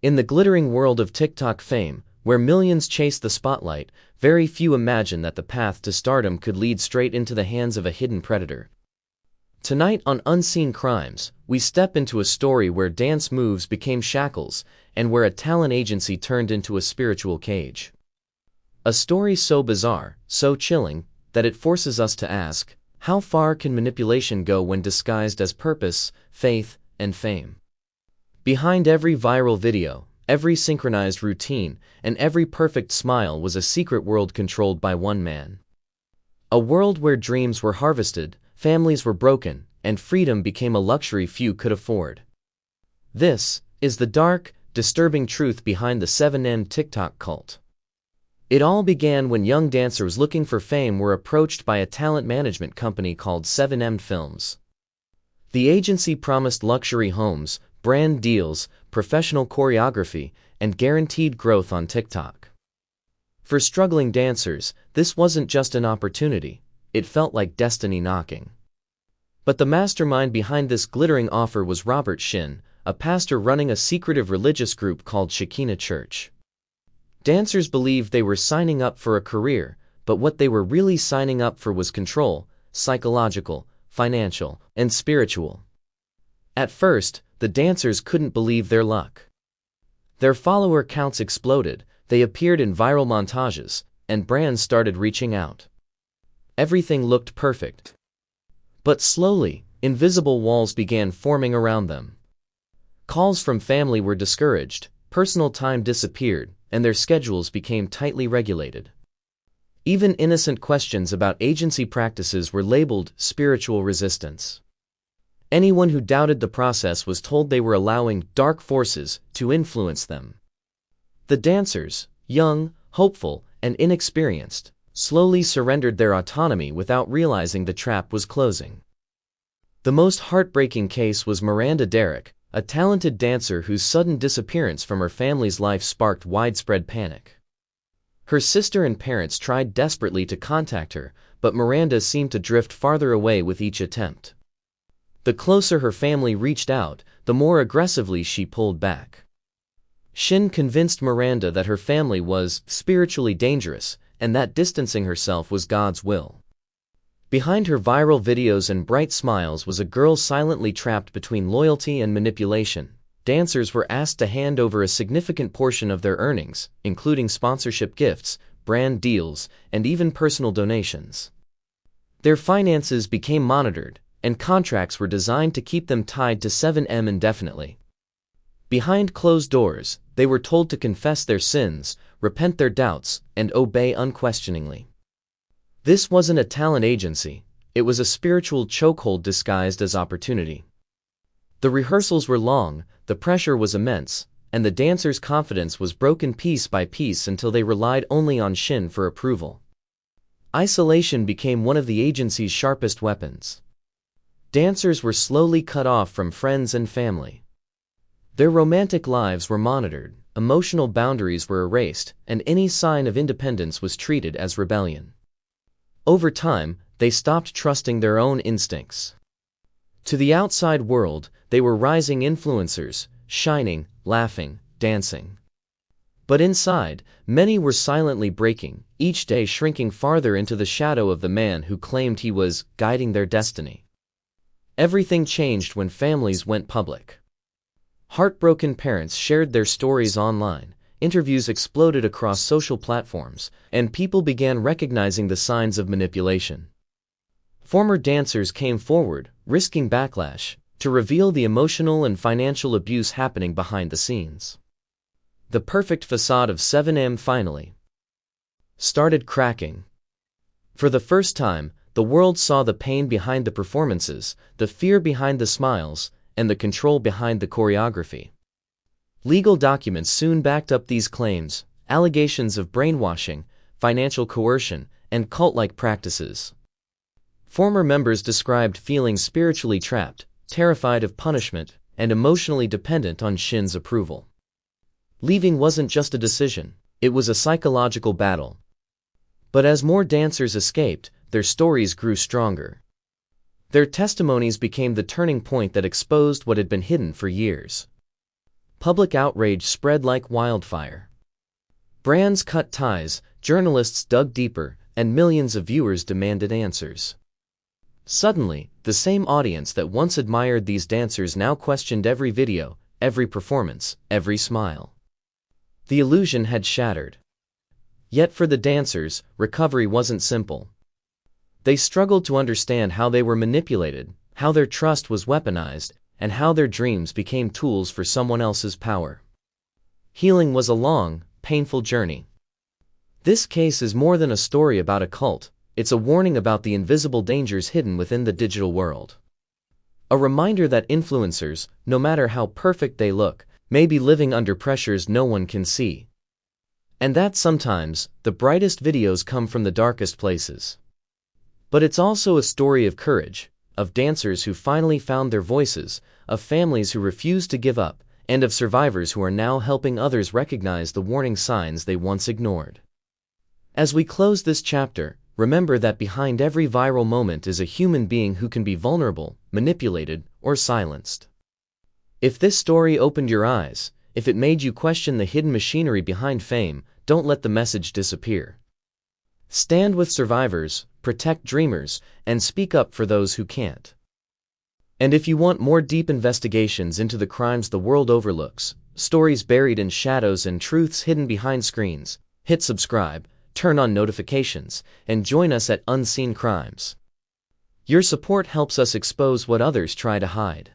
In the glittering world of TikTok fame, where millions chase the spotlight, very few imagine that the path to stardom could lead straight into the hands of a hidden predator. Tonight on Unseen Crimes, we step into a story where dance moves became shackles and where a talent agency turned into a spiritual cage. A story so bizarre, so chilling, that it forces us to ask, how far can manipulation go when disguised as purpose, faith, and fame? Behind every viral video, every synchronized routine, and every perfect smile was a secret world controlled by one man. A world where dreams were harvested, families were broken, and freedom became a luxury few could afford. This is the dark, disturbing truth behind the 7M TikTok cult. It all began when young dancers looking for fame were approached by a talent management company called 7M Films. The agency promised luxury homes, brand deals, professional choreography, and guaranteed growth on TikTok. For struggling dancers, this wasn't just an opportunity, it felt like destiny knocking. But the mastermind behind this glittering offer was Robert Shin, a pastor running a secretive religious group called Shekinah Church. Dancers believed they were signing up for a career, but what they were really signing up for was control, psychological, financial, and spiritual. At first, the dancers couldn't believe their luck. Their follower counts exploded, they appeared in viral montages, and brands started reaching out. Everything looked perfect. But slowly, invisible walls began forming around them. Calls from family were discouraged, personal time disappeared, and their schedules became tightly regulated. Even innocent questions about agency practices were labeled spiritual resistance. Anyone who doubted the process was told they were allowing dark forces to influence them. The dancers, young, hopeful, and inexperienced, slowly surrendered their autonomy without realizing the trap was closing. The most heartbreaking case was Miranda Derrick, a talented dancer whose sudden disappearance from her family's life sparked widespread panic. Her sister and parents tried desperately to contact her, but Miranda seemed to drift farther away with each attempt. The closer her family reached out, the more aggressively she pulled back. Shin convinced Miranda that her family was spiritually dangerous and that distancing herself was God's will. Behind her viral videos and bright smiles was a girl silently trapped between loyalty and manipulation. Dancers were asked to hand over a significant portion of their earnings, including sponsorship gifts, brand deals, and even personal donations. Their finances became monitored, and contracts were designed to keep them tied to 7M indefinitely. Behind closed doors, they were told to confess their sins, repent their doubts, and obey unquestioningly. This wasn't a talent agency, it was a spiritual chokehold disguised as opportunity. The rehearsals were long, the pressure was immense, and the dancers' confidence was broken piece by piece until they relied only on Shin for approval. Isolation became one of the agency's sharpest weapons. Dancers were slowly cut off from friends and family. Their romantic lives were monitored, emotional boundaries were erased, and any sign of independence was treated as rebellion. Over time, they stopped trusting their own instincts. To the outside world, they were rising influencers, shining, laughing, dancing. But inside, many were silently breaking, each day shrinking farther into the shadow of the man who claimed he was guiding their destiny. Everything changed when families went public. Heartbroken parents shared their stories online, interviews exploded across social platforms, and people began recognizing the signs of manipulation. Former dancers came forward, risking backlash, to reveal the emotional and financial abuse happening behind the scenes. The perfect facade of 7M finally started cracking. For the first time, the world saw the pain behind the performances, the fear behind the smiles, and the control behind the choreography. Legal documents soon backed up these claims, allegations of brainwashing, financial coercion, and cult-like practices. Former members described feeling spiritually trapped, terrified of punishment, and emotionally dependent on Shin's approval. Leaving wasn't just a decision, it was a psychological battle. But as more dancers escaped, their stories grew stronger. Their testimonies became the turning point that exposed what had been hidden for years. Public outrage spread like wildfire. Brands cut ties, journalists dug deeper, and millions of viewers demanded answers. Suddenly, the same audience that once admired these dancers now questioned every video, every performance, every smile. The illusion had shattered. Yet for the dancers, recovery wasn't simple. They struggled to understand how they were manipulated, how their trust was weaponized, and how their dreams became tools for someone else's power. Healing was a long, painful journey. This case is more than a story about a cult, it's a warning about the invisible dangers hidden within the digital world. A reminder that influencers, no matter how perfect they look, may be living under pressures no one can see. And that sometimes, the brightest videos come from the darkest places. But it's also a story of courage, of dancers who finally found their voices, of families who refused to give up, and of survivors who are now helping others recognize the warning signs they once ignored. As we close this chapter, remember that behind every viral moment is a human being who can be vulnerable, manipulated, or silenced. If this story opened your eyes, if it made you question the hidden machinery behind fame, don't let the message disappear. Stand with survivors, protect dreamers, and speak up for those who can't. And if you want more deep investigations into the crimes the world overlooks, stories buried in shadows and truths hidden behind screens, hit subscribe, turn on notifications, and join us at Unseen Crimes. Your support helps us expose what others try to hide.